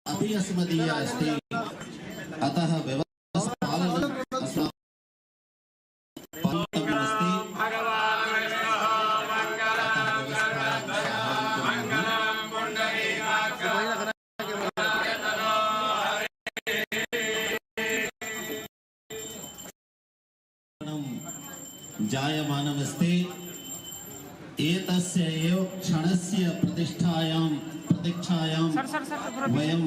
अपि अस्मदीय अस्ति अतः व्यवस्थापालनम् अस्माकं पालनीयमस्ति। जायमानमस्ति। एतस्य एव क्षणस्य प्रतीक्षायां वयं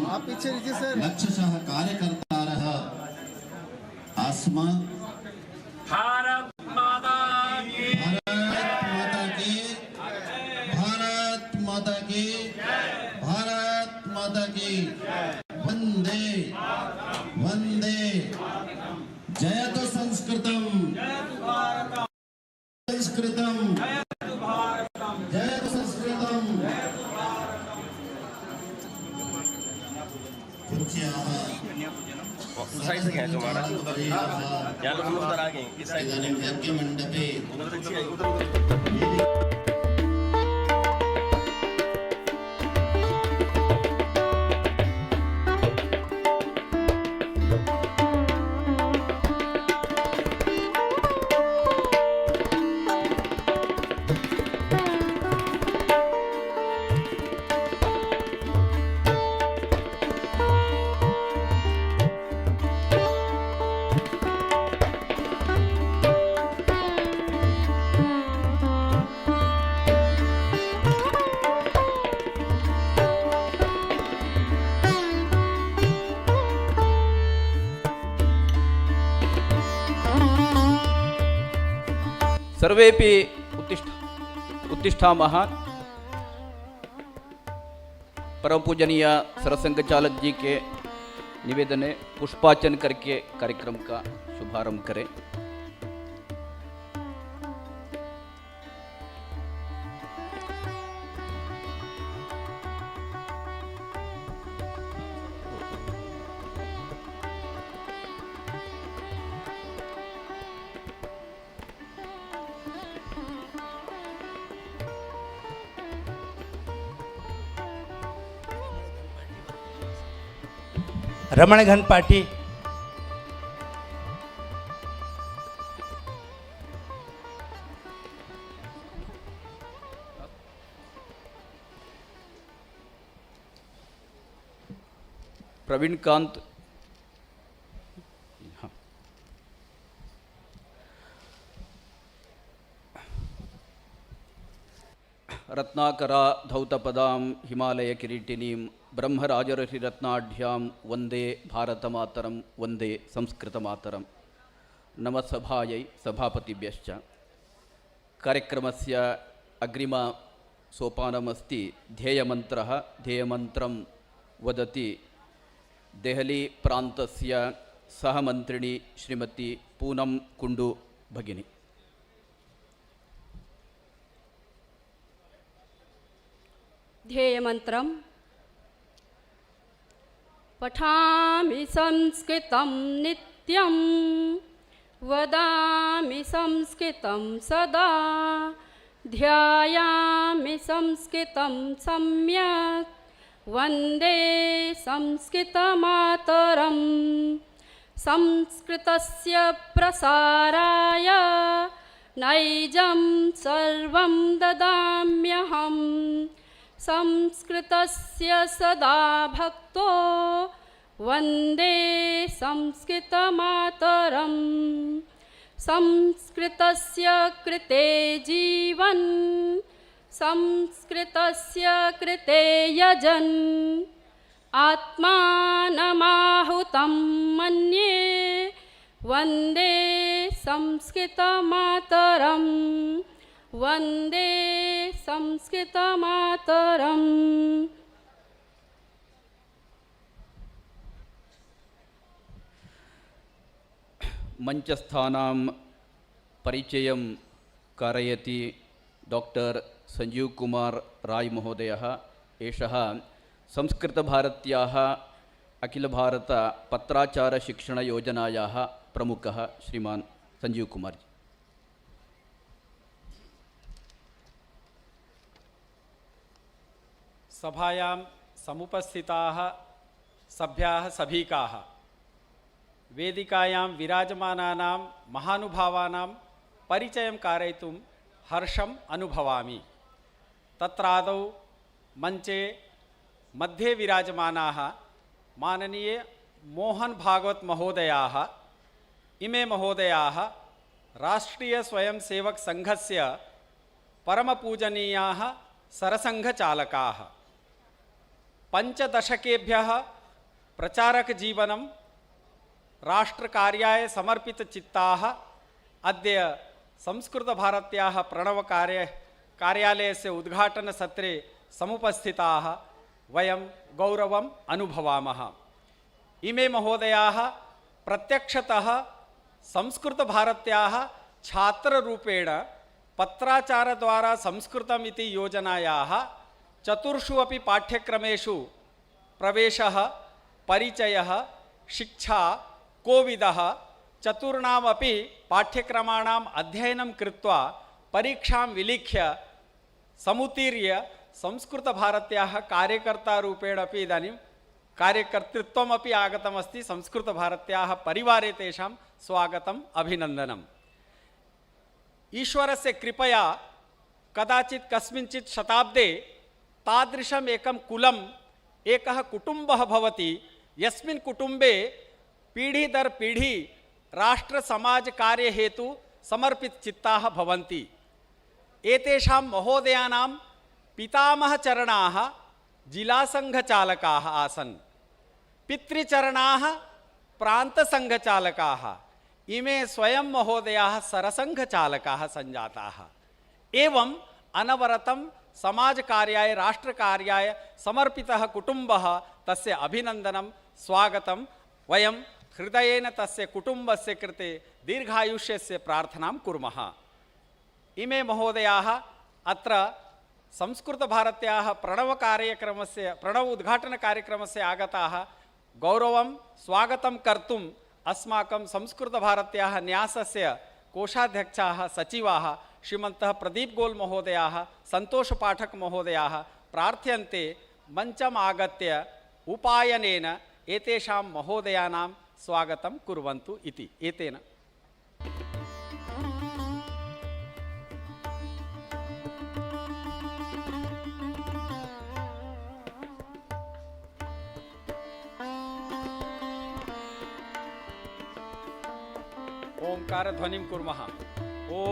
लक्षशः कार्यकर्तारः आस्म। भारत माता की, भारत माता की, भारत माता की। वंदे वंदे। जयतु संस्कृतम्, संस्कृतम्, जयतु संस्कृतम्। साइड से खींचो हमारा यहाँ लोग उधर आ गए इस साइड यज्ञ मंडपे सर्वेपि उत्तिष्ठामः। परम पूजनीय सरसंघ चालक जी के निवेदन पुष्पार्चन करके कार्यक्रम का शुभारंभ करें। रमण घनपाटी, प्रवीण कांत, रत्नाकरा धौतपदां हिमालय किरीटिनीं ब्रह्मराजरथिरत्नाढ्यां वंदे भारतमातरं वंदे संस्कृतमातरं। नमस्सभायै सभापतिभ्यश्च। कार्यक्रमस्य अग्रिम सोपानमस्ति ध्येयमन्त्रः। ध्येयमन्त्रं वदति देहली प्रान्तस्य सहमन्त्रिणी श्रीमती पूनम कुंडू भगिनी। ध्येयमन्त्रं पठामि संस्कृतं नित्यं वदामि संस्कृतं सदा ध्यायामि संस्कृतं सम्यक् वन्दे संस्कृतमातरम्। संस्कृतस्य प्रसाराय नैजं सर्वं ददाम्यहम्। संस्कृतस्य सदा भक्तो वन्दे संस्कृतमातरम्। संस्कृतस्य कृते जीवन् संस्कृतस्य कृते यजन् आत्मानमाहुतं मन्ये वन्दे संस्कृतमातरम्। वन्दे संस्कृतमातरम्। मंचस्थानां परिचयं कारयति डॉक्टर संजीव कुमार राय महोदयः। एषः संस्कृतभारत्याः अखिल भारत पत्राचार शिक्षण योजनायाः प्रमुखः श्रीमान् संजीव कुमार जी। सभायां समुपस्थिताः सभ्याः सभीकाः वेदिकायां विराजमानानां महानुभावानां परिचयं कारयितुं हर्षम् अनुभवामि। तत्रादौ मंचे मध्ये विराजमानाः माननीय मोहन भागवत महोदयाः, इमे महोदयाः राष्ट्रीय स्वयंसेवक संघस्य परमपूजनीयाः सरसंघचालकाः। पंचदशकेभ्यः प्रचारकजीवनं राष्ट्रकार्याय समर्पितचित्ताः अद्य संस्कृतभारत्याः कार्यालयस्य उद्घाटनसत्रे समुपस्थिताः वयं गौरवम् अनुभवामः। इमे महोदयाः प्रत्यक्षतः संस्कृतभारत्याः छात्ररूपेण पत्राचारद्वारा संस्कृतमिति योजनायाः चतुर्षु अपि पाठ्यक्रमेषु प्रवेशः, परिचयः, शिक्षा, कोविदः चतुर्णामपि पाठ्यक्रमाणाम् अध्ययनं कृत्वा परीक्षां विलिख्य समुत्तीर्य संस्कृतभारत्याः कार्यकर्तारूपेण अपि इदानीं कार्यकर्तृत्वमपि आगतमस्ति। संस्कृतभारत्याः परिवारे तेषां स्वागतम् अभिनन्दनम्। ईश्वरस्य कृपया कदाचित् कस्मिंश्चित् शताब्दे तादृशम् एकं कुलम्, एकः कुटुम्बः भवति यस्मिन् कुटुम्बे पीढ़ी दर पीढ़ी राष्ट्र समाज कार्य हेतु समर्पित चित्ताः भवन्ति। एतेषां महोदयानां पितामहचरणाः जिलासंघचालकाः आसन्, पितृचरणाः प्रान्तसंघचालकाः, इमे स्वयं महोदयाः सरसंघचालकाः सञ्जाताः। एवम् अनवरतं समाजकार्याय राष्ट्रकार्याय समर्पितः कुटुम्बः, तस्य अभिनन्दनं स्वागतं। वयं हृदयेन तस्य कुटुम्बस्य कृते दीर्घायुष्यस्य प्रार्थनां कुर्मः। इमे महोदयाः अत्र संस्कृतभारत्याः प्रणव उद्घाटनकार्यक्रमस्य आगताः। गौरवं स्वागतं कर्तुम् अस्माकं संस्कृतभारत्याः न्यासस्य कोषाध्यक्षाः सचिवाः श्रीमन्तः प्रदीप गोल महोदयाः, संतोष पाठक महोदयाः प्रार्थ्यन्ते मञ्चम् आगत्य उपायनेन एतेषां महोदयानां स्वागतं कुर्वन्तु इति। एतेन ओंकार ध्वनिं कुर्मः। ओ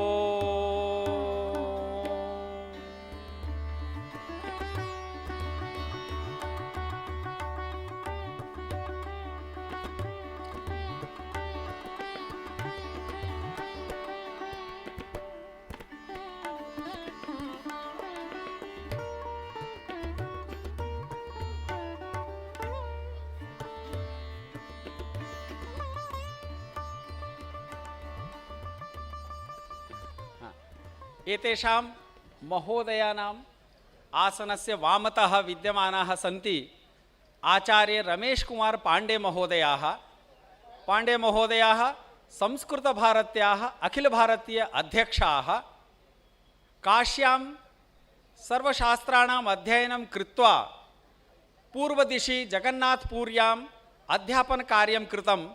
एतेषां महोदयानाम् आसनस्य वामतः विद्यमानाः सन्ति आचार्य रमेश कुमार पांडे महोदयाः। पांडे महोदयाः संस्कृतभारत्याः अखिल भारतीय अध्यक्षाः। काश्यां सर्वशास्त्राणाम् अध्ययनं कृत्वा पूर्वदिशि जगन्नाथपुर्याम् अध्यापनकार्यं कृतं।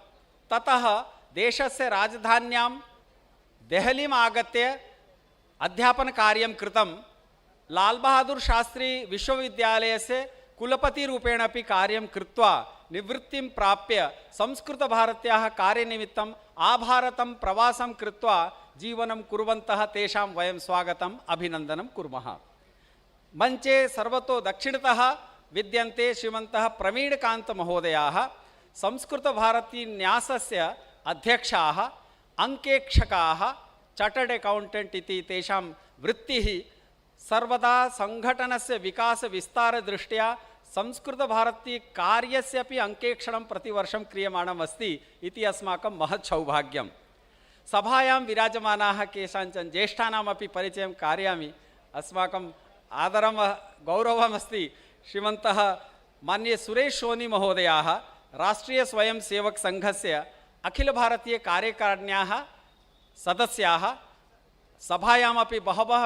ततः देशस्य राजधान्यां देहलीम् आगत्य अध्यापनकार्यं कृतं। लाल बहादुर शास्त्री विश्वविद्यालयस्य कुलपतिरूपेण अपि कार्यं कृत्वा निवृत्तिं प्राप्य संस्कृतभारत्याः कार्यनिमित्तम् आभारतं प्रवासं कृत्वा जीवनं कुर्वन्तः तेषां वयं स्वागतम् अभिनन्दनं कुर्मः। मंचे सर्वतो दक्षिणतः विद्यन्ते श्रीमन्तः प्रवीणकान्त महोदयाः, संस्कृतभारती न्यासस्य अध्यक्षाः, अंकेक्षकाः, चार्टर्ड अकाउंटेंट इति तेषां वृत्तिः। सर्वदा संघटनस्य विकास विस्तार दृष्ट्या संस्कृतभारती कार्यस्य अपि अंकेक्षणं प्रतिवर्षं क्रियमाणम् अस्ति इति अस्माकं महत् सौभाग्यं। सभायां विराजमानाः केषाञ्चन ज्येष्ठानामपि परिचयं कारयामि। अस्माकं आदरं गौरवमस्ति श्रीमन्तः माननीय सुरेश सोनी महोदयाः, राष्ट्रीय स्वयंसेवक संघस्य अखिल भारतीय कार्यकारिण्याः सदस्याः। सभायामपि बहवः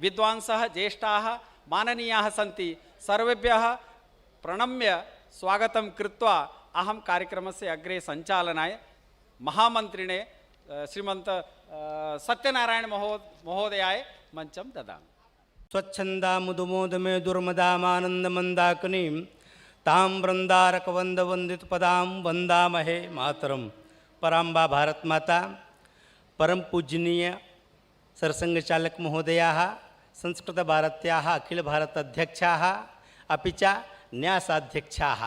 विद्वांसः ज्येष्ठाः माननीयाः सन्ति सर्वेभ्यः प्रणम्य स्वागतं कृत्वा अहं कार्यक्रमस्य अग्रे सञ्चालनाय महामन्त्रिणे श्रीमन्त सत्यनारायण महोदयाय मञ्चं ददामि। स्वच्छंदा मुदुमोदमे दुर्मदामानंदमंदाकिनीं तां वृंदारकवंदवंदित पदां वंदामहे मातरम। पराम्बा भारत माता, परम पूजनीय सरसंघ चालक महोदयाः, संस्कृत भारत्याः अखिल भारत अध्यक्षाः अपि च न्यासाध्यक्षाः,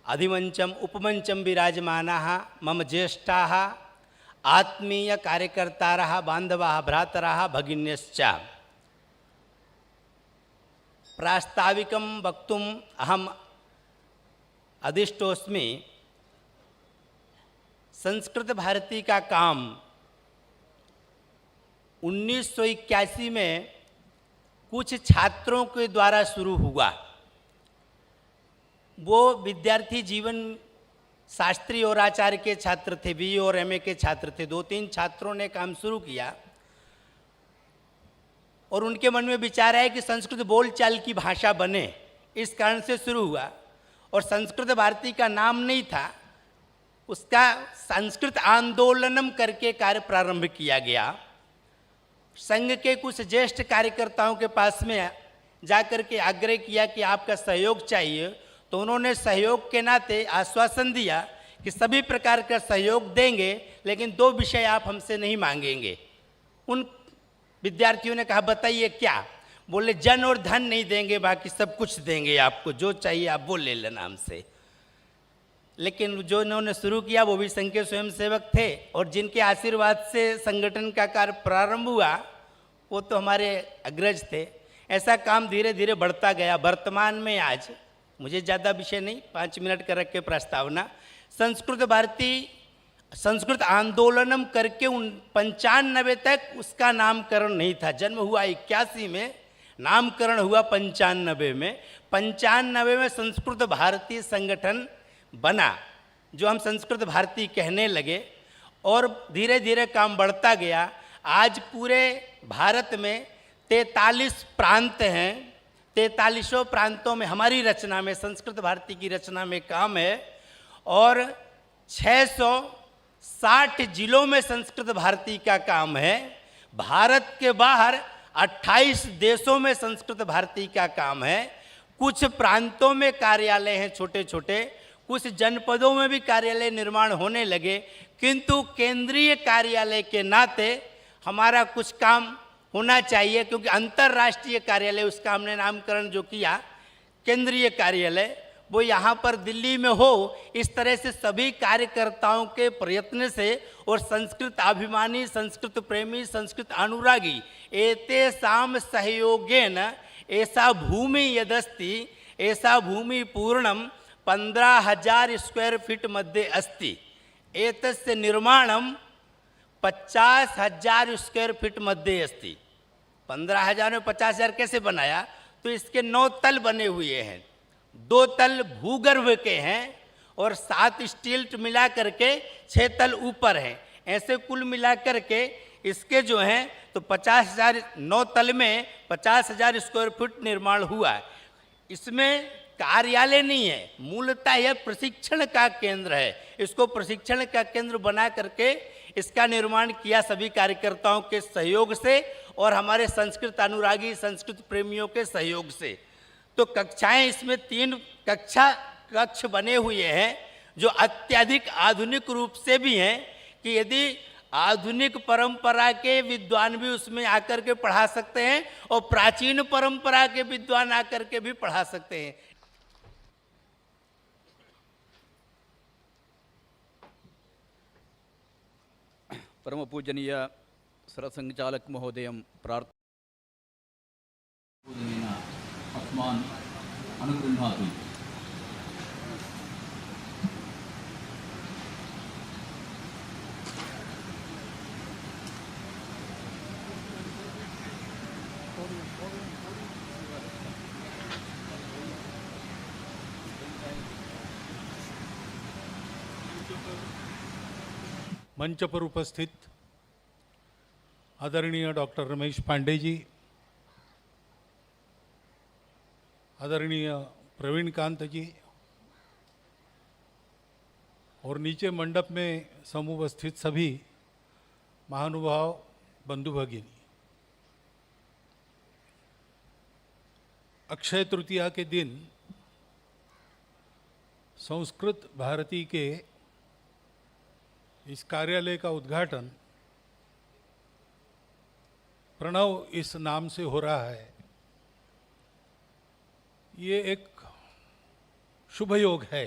अधिमंचम उपमंचम विराजमानाः मम ज्येष्ठाः आत्मीय कार्यकर्तारः बान्धवाः भ्रातराः भगिन्यश्च। प्रास्ताविकं वक्तुम् अहम् अदिष्टोऽस्मि। संस्कृत भारती का काम 1981 में कुछ छात्रों के द्वारा शुरू हुआ। वो विद्यार्थी जीवन शास्त्री और आचार्य के छात्र थे, BA और MA के छात्र थे। 2-3 छात्रों ने काम शुरू किया और उनके मन में विचार आया कि संस्कृत बोलचाल की भाषा बने, इस कारण से शुरू हुआ। और संस्कृत भारती का नाम नहीं था, उसका संस्कृत आंदोलनम करके कार्य प्रारंभ किया गया। संघ के कुछ ज्येष्ठ कार्यकर्ताओं के पास में जाकर के आग्रह किया कि आपका सहयोग चाहिए, तो उन्होंने सहयोग के नाते आश्वासन दिया कि सभी प्रकार का सहयोग देंगे, लेकिन 2 विषय आप हमसे नहीं मांगेंगे। उन विद्यार्थियों ने कहा बताइए क्या? बोले जन और धन नहीं देंगे, बाकी सब कुछ देंगे, आपको जो चाहिए आप वो ले लेना हमसे। लेकिन जो इन्होंने शुरू किया वो भी संघ के स्वयंसेवक थे और जिनके आशीर्वाद से संगठन का कार्य प्रारंभ हुआ वो तो हमारे अग्रज थे। ऐसा काम धीरे धीरे बढ़ता गया। वर्तमान में आज मुझे ज़्यादा विषय नहीं, 5 मिनट का रख के प्रस्तावना, संस्कृत भारती संस्कृत आंदोलनम करके 95 तक उसका नामकरण नहीं था। जन्म हुआ 81 में, नामकरण हुआ 95 में। 95 में संस्कृत भारती संगठन बना, जो हम संस्कृत भारती कहने लगे और धीरे धीरे काम बढ़ता गया। आज पूरे भारत में 43 प्रांत हैं। 43 प्रांतों में हमारी रचना में, संस्कृत भारती की रचना में काम है और 660 जिलों में संस्कृत भारती का काम है। भारत के बाहर 28 देशों में संस्कृत भारती का काम है। कुछ प्रांतों में कार्यालय हैं छोटे छोटे, कुछ जनपदों में भी कार्यालय निर्माण होने लगे, किंतु केंद्रीय कार्यालय के नाते हमारा कुछ काम होना चाहिए, क्योंकि अंतर्राष्ट्रीय कार्यालय, उसका हमने नामकरण जो किया केंद्रीय कार्यालय, वो यहाँ पर दिल्ली में हो। इस तरह से सभी कार्यकर्ताओं के प्रयत्न से और संस्कृत अभिमानी, संस्कृत प्रेमी, संस्कृत अनुरागी एतेषां सहयोगेन ऐसा भूमि यदस्ति, ऐसा भूमि पूर्णम 15,000 स्क्वायर फीट मध्ये अस्ति। एतस्य निर्माणम 50,000 स्क्वायर फीट मध्ये अस्ति। 15,000 में 50,000 कैसे बनाया? तो इसके 9 तल बने हुए हैं, 2 तल भूगर्भ के हैं और 7 स्टील मिला करके 6 तल ऊपर हैं। ऐसे कुल मिला करके इसके जो हैं तो 50,000, 9 तल में 50,000 स्क्वायर फीट निर्माण हुआ है। इसमें कार्यालय नहीं है, मूलतः यह प्रशिक्षण का केंद्र है। इसको प्रशिक्षण का केंद्र बना करके इसका निर्माण किया सभी कार्यकर्ताओं के सहयोग से और हमारे संस्कृत अनुरागी, संस्कृत प्रेमियों के सहयोग से। तो कक्षाएं इसमें 3 कक्ष बने हुए हैं जो अत्यधिक आधुनिक रूप से भी हैं कि यदि आधुनिक परंपरा के विद्वान भी उसमें आकर के पढ़ा सकते हैं और प्राचीन परंपरा के विद्वान आकर के भी पढ़ा सकते हैं। परम पूजनीय सरसंघचालक महोदयं प्रार्थनेन अस्मान् अनुगृह्णातु। मंच पर उपस्थित आदरणीय डॉक्टर रमेश पांडे जी, आदरणीय प्रवीण कांत जी और नीचे मंडप में समुपस्थित सभी महानुभाव बंधु भगिनी, अक्षय तृतीया के दिन संस्कृत भारती के इस कार्यालय का उद्घाटन प्रणव इस नाम से हो रहा है। ये एक शुभ योग है,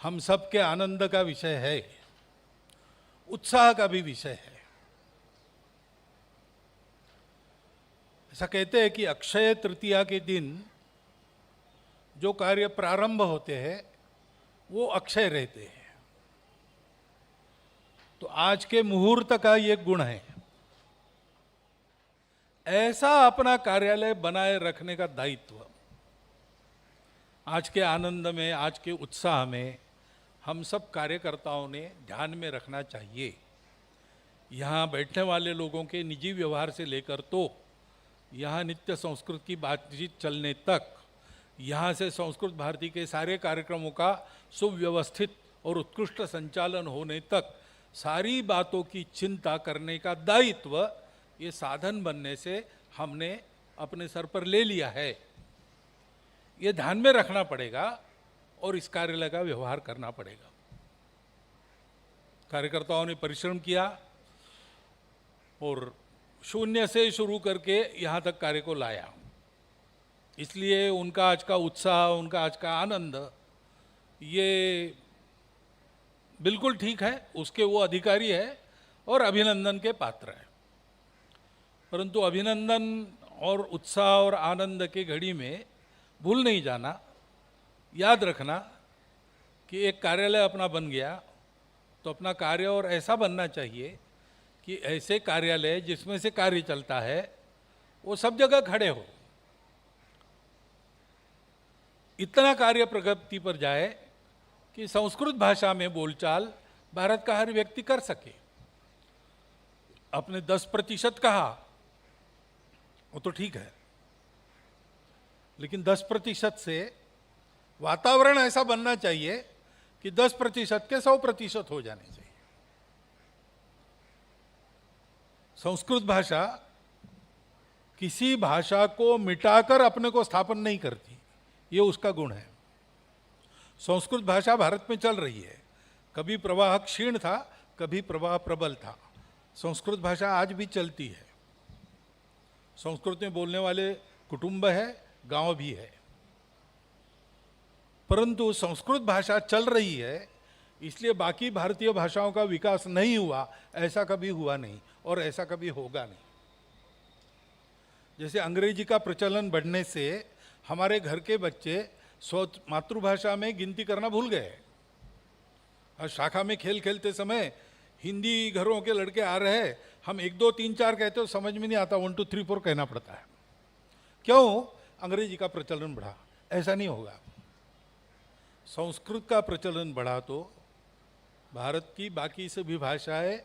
हम सब के आनंद का विषय है, उत्साह का भी विषय है। ऐसा कहते हैं कि अक्षय तृतीया के दिन जो कार्य प्रारंभ होते हैं वो अक्षय रहते हैं। तो आज के मुहूर्त का ये गुण है, ऐसा अपना कार्यालय बनाए रखने का दायित्व आज के आनंद में, आज के उत्साह में हम सब कार्यकर्ताओं ने ध्यान में रखना चाहिए। यहाँ बैठने वाले लोगों के निजी व्यवहार से लेकर तो यहाँ नित्य संस्कृत की बातचीत चलने तक, यहाँ से संस्कृत भारती के सारे कार्यक्रमों का सुव्यवस्थित और उत्कृष्ट संचालन होने तक सारी बातों की चिंता करने का दायित्व ये साधन बनने से हमने अपने सर पर ले लिया है। ये ध्यान में रखना पड़ेगा और इस कार्यालय का व्यवहार करना पड़ेगा। कार्यकर्ताओं ने परिश्रम किया और शून्य से शुरू करके यहाँ तक कार्य को लाया, इसलिए उनका आज का उत्साह, उनका आज का आनंद ये बिल्कुल ठीक है, उसके वो अधिकारी है और अभिनंदन के पात्र है। परंतु अभिनंदन और उत्साह और आनंद के घड़ी में भूल नहीं जाना, याद रखना कि एक कार्यालय अपना बन गया तो अपना कार्य और ऐसा बनना चाहिए कि ऐसे कार्यालय जिसमें से कार्य चलता है वो सब जगह खड़े हो, इतना कार्य प्रगति पर जाए कि संस्कृत भाषा में बोलचाल भारत का हर व्यक्ति कर सके। अपने 10% कहा वो तो ठीक है, लेकिन 10% से वातावरण ऐसा बनना चाहिए कि 10% के 100% हो जाने चाहिए। संस्कृत भाषा किसी भाषा को मिटाकर अपने को स्थापन नहीं करती, ये उसका गुण है। संस्कृत भाषा भारत में चल रही है, कभी प्रवाह क्षीण था, कभी प्रवाह प्रबल था। संस्कृत भाषा आज भी चलती है। संस्कृत में बोलने वाले कुटुंब है, गांव भी है, परंतु संस्कृत भाषा चल रही है, इसलिए बाकी भारतीय भाषाओं का विकास नहीं हुआ, ऐसा कभी हुआ नहीं और ऐसा कभी होगा नहीं। जैसे अंग्रेजी का प्रचलन बढ़ने से हमारे घर के बच्चे मातृभाषा में गिनती करना भूल गए। और शाखा में खेल खेलते समय हिंदी घरों के लड़के आ रहे हैं, हम 1 2 3 4 कहते हो, समझ में नहीं आता, 1 2 3 4 कहना पड़ता है। क्यों? अंग्रेजी का प्रचलन बढ़ा। ऐसा नहीं होगा। संस्कृत का प्रचलन बढ़ा तो भारत की बाकी सभी भाषाएं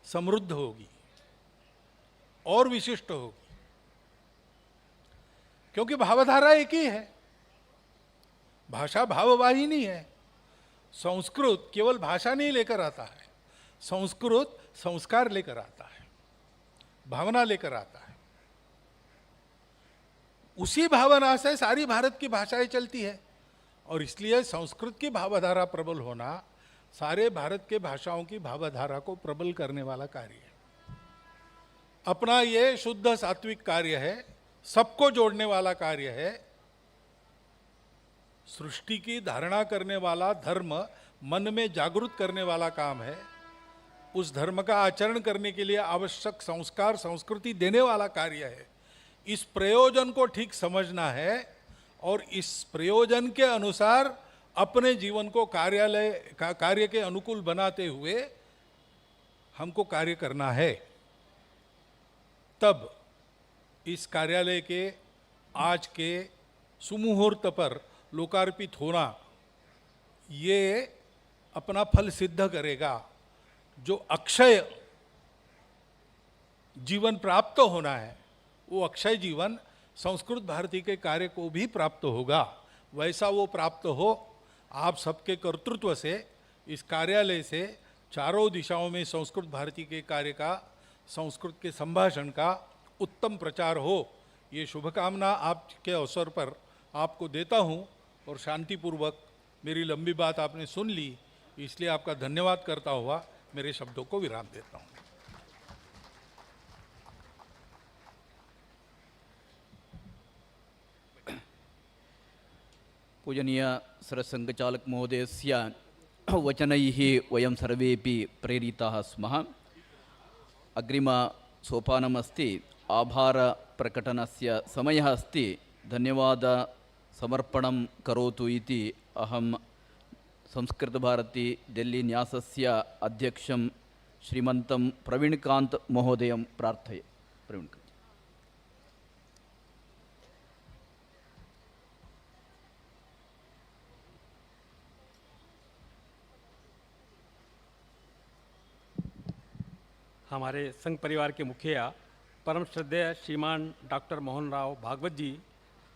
समृद्ध होगी और विशिष्ट होगी, क्योंकि भावधारा एक ही है, भाषा भाववाहिनी है। संस्कृत केवल भाषा नहीं लेकर आता है, संस्कृत संस्कार लेकर आता है, भावना लेकर आता है। उसी भावना से सारी भारत की भाषाएं चलती है और इसलिए संस्कृत की भावधारा प्रबल होना सारे भारत के भाषाओं की भावधारा को प्रबल करने वाला कार्य है। अपना ये शुद्ध सात्विक कार्य है, सबको जोड़ने वाला कार्य है। सृष्टि की धारणा करने वाला धर्म मन में जागृत करने वाला काम है। उस धर्म का आचरण करने के लिए आवश्यक संस्कार संस्कृति देने वाला कार्य है। इस प्रयोजन को ठीक समझना है और इस प्रयोजन के अनुसार अपने जीवन को कार्य के अनुकूल बनाते हुए हमको कार्य करना है। तब इस कार्यालय के आज के सुमुहूर्त पर लोकार्पित होना ये अपना फल सिद्ध करेगा। जो अक्षय जीवन प्राप्त होना है वो अक्षय जीवन संस्कृत भारती के कार्य को भी प्राप्त होगा, वैसा वो प्राप्त हो। आप सबके कर्तृत्व से इस कार्यालय से चारों दिशाओं में संस्कृत भारती के कार्य का, संस्कृत के संभाषण का उत्तम प्रचार हो, ये शुभकामना आपके अवसर पर आपको देता हूँ। और शांतिपूर्वक मेरी लंबी बात आपने सुन ली, इसलिए आपका धन्यवाद करता हुआ मेरे शब्दों को विराम देता हूँ। पूजनीय सरसंघचालक महोदयस्य वचनैः वयं सर्वेपि प्रेरिताः स्मः। अग्रिमसोपानमस्ति आभारप्रकटनस्य समयः अस्ति। धन्यवादसमर्पणं करोतु इति अहं संस्कृतभारती दिल्ली न्यासस्य अध्यक्षं श्रीमन्तं प्रवीणकान्त महोदयं प्रार्थये। प्रवीणकान्त। हमारे संघ परिवार के मुखिया परम श्रद्धेय श्रीमान डॉक्टर मोहन राव भागवत जी,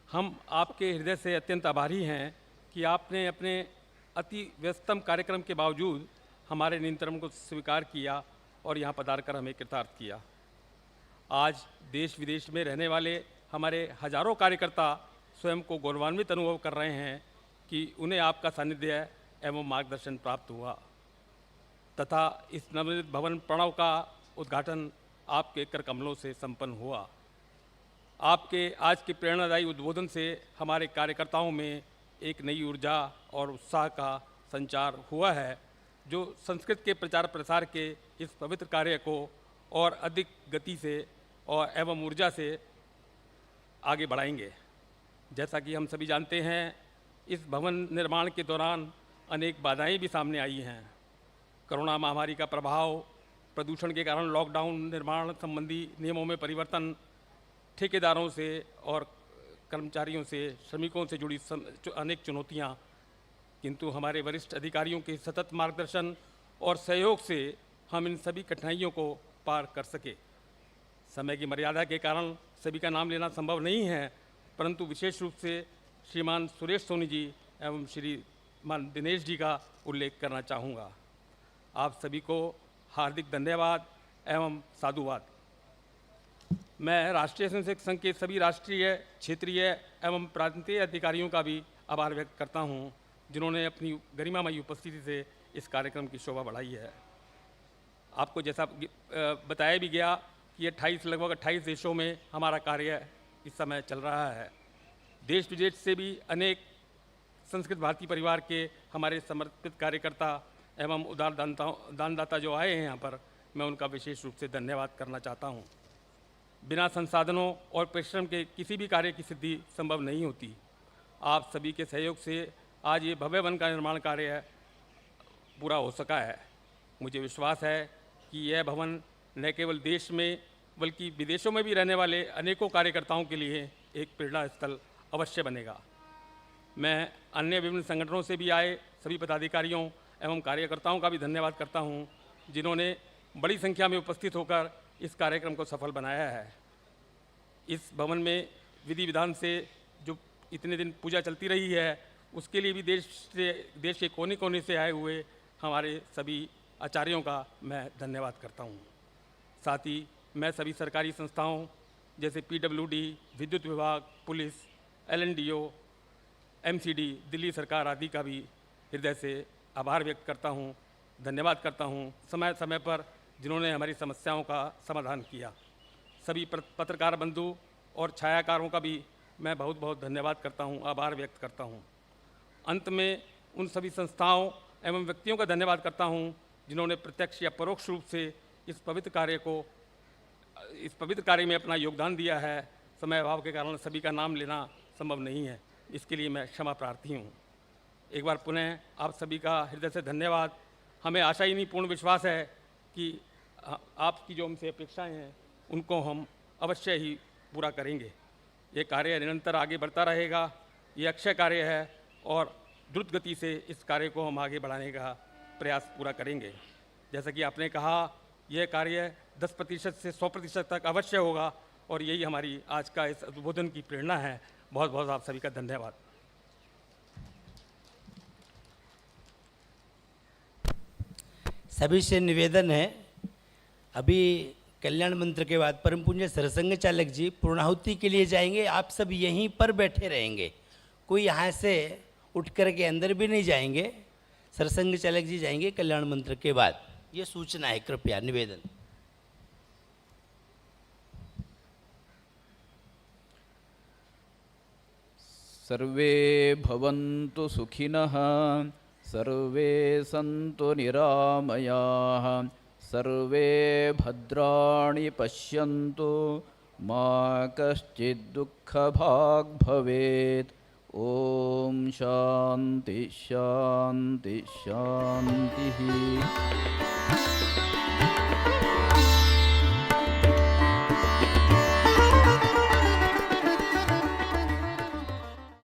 हम आपके हृदय से अत्यंत आभारी हैं कि आपने अपने अति व्यस्तम कार्यक्रम के बावजूद हमारे निमंत्रण को स्वीकार किया और यहाँ पधार कर हमें कृतार्थ किया। आज देश विदेश में रहने वाले हमारे हजारों कार्यकर्ता स्वयं को गौरवान्वित अनुभव कर रहे हैं कि उन्हें आपका सानिध्य एवं मार्गदर्शन प्राप्त हुआ तथा इस नवनिर्मित भवन प्रणव का उद्घाटन आपके कर कमलों से संपन्न हुआ। आपके आज के प्रेरणादायी उद्बोधन से हमारे कार्यकर्ताओं में एक नई ऊर्जा और उत्साह का संचार हुआ है, जो संस्कृत के प्रचार प्रसार के इस पवित्र कार्य को और अधिक गति से और एवं ऊर्जा से आगे बढ़ाएंगे। जैसा कि हम सभी जानते हैं, इस भवन निर्माण के दौरान अनेक बाधाएं भी सामने आई हैं। कोरोना महामारी का प्रभाव, प्रदूषण के कारण लॉकडाउन, निर्माण संबंधी नियमों में परिवर्तन, ठेकेदारों से और कर्मचारियों से, श्रमिकों से जुड़ी अनेक चुनौतियां, किंतु हमारे वरिष्ठ अधिकारियों के सतत मार्गदर्शन और सहयोग से हम इन सभी कठिनाइयों को पार कर सके। समय की मर्यादा के कारण सभी का नाम लेना संभव नहीं है, परंतु विशेष रूप से श्रीमान सुरेश सोनी जी एवं श्रीमान दिनेश जी का उल्लेख करना चाहूँगा। आप सभी को हार्दिक धन्यवाद एवं साधुवाद। मैं राष्ट्रीय स्वयंसेवक संघ के सभी राष्ट्रीय, क्षेत्रीय एवं प्रांतीय अधिकारियों का भी आभार व्यक्त करता हूं, जिन्होंने अपनी गरिमामयी उपस्थिति से इस कार्यक्रम की शोभा बढ़ाई है। आपको जैसा बताया भी गया कि लगभग 28 देशों में हमारा कार्य इस समय चल रहा है। देश विदेश से भी अनेक संस्कृत भारती परिवार के हमारे समर्पित कार्यकर्ता एवं उदार दानदाता जो आए हैं यहाँ पर, मैं उनका विशेष रूप से धन्यवाद करना चाहता हूँ। बिना संसाधनों और परिश्रम के किसी भी कार्य की सिद्धि संभव नहीं होती। आप सभी के सहयोग से आज ये भव्य वन का निर्माण कार्य पूरा हो सका है। मुझे विश्वास है कि यह भवन न केवल देश में बल्कि विदेशों में भी रहने वाले अनेकों कार्यकर्ताओं के लिए एक प्रेरणा स्थल अवश्य बनेगा। मैं अन्य विभिन्न संगठनों से भी आए सभी पदाधिकारियों एवं कार्यकर्ताओं का भी धन्यवाद करता हूं, जिन्होंने बड़ी संख्या में उपस्थित होकर इस कार्यक्रम को सफल बनाया है। इस भवन में विधि विधान से जो इतने दिन पूजा चलती रही है, उसके लिए भी देश के कोने कोने से आए हुए हमारे सभी आचार्यों का मैं धन्यवाद करता हूं। साथ ही मैं सभी सरकारी संस्थाओं जैसे PWD, विद्युत विभाग, पुलिस, LNDO, MCD, दिल्ली सरकार आदि का भी हृदय से आभार व्यक्त करता हूं, धन्यवाद करता हूं, समय समय पर जिन्होंने हमारी समस्याओं का समाधान किया। सभी पत्रकार बंधु और छायाकारों का भी मैं बहुत बहुत धन्यवाद करता हूं, आभार व्यक्त करता हूं। अंत में उन सभी संस्थाओं एवं व्यक्तियों का धन्यवाद करता हूं, जिन्होंने प्रत्यक्ष या परोक्ष रूप से इस पवित्र कार्य में अपना योगदान दिया है। समय अभाव के कारण सभी का नाम लेना संभव नहीं है, इसके लिए मैं क्षमा प्रार्थी हूँ। एक बार पुनः आप सभी का हृदय से धन्यवाद। हमें आशा ही नहीं, पूर्ण विश्वास है कि आपकी जो हमसे अपेक्षाएं हैं उनको हम अवश्य ही पूरा करेंगे। ये कार्य निरंतर आगे बढ़ता रहेगा। ये अक्षय कार्य है और द्रुत गति से इस कार्य को हम आगे बढ़ाने का प्रयास पूरा करेंगे। जैसा कि आपने कहा, यह कार्य 10% से 100% तक अवश्य होगा और यही हमारी आज का इस उद्बोधन की प्रेरणा है। बहुत बहुत आप सभी का धन्यवाद। सभी से निवेदन है, अभी कल्याण मंत्र के बाद परम पूज्य सरसंघ चालक जी पूर्णाहुति के लिए जाएंगे। आप सब यहीं पर बैठे रहेंगे, कोई यहाँ से उठ कर के अंदर भी नहीं जाएंगे। सरसंघ चालक जी जाएंगे कल्याण मंत्र के बाद। ये सूचना है, कृपया निवेदन। सर्वे भवन्तु सुखिनः, सर्वे सन्तु निरामयाः, सर्वे भद्राणि पश्यन्तु, मा कश्चित् दुःखभाग् भवेत्। ॐ शान्ति शान्ति शान्तिः।